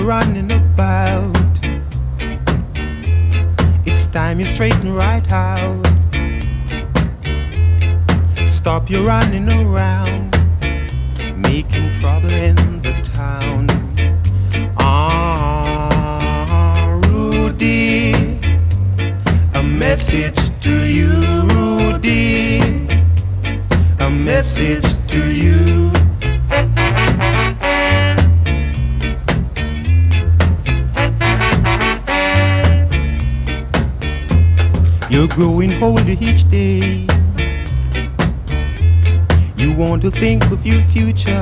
your running about. It's time you straighten right out. Stop your running around, making trouble in the town. Rudy, a message to you, Rudy, a message to you. You're growing older each day. You want to think of your future.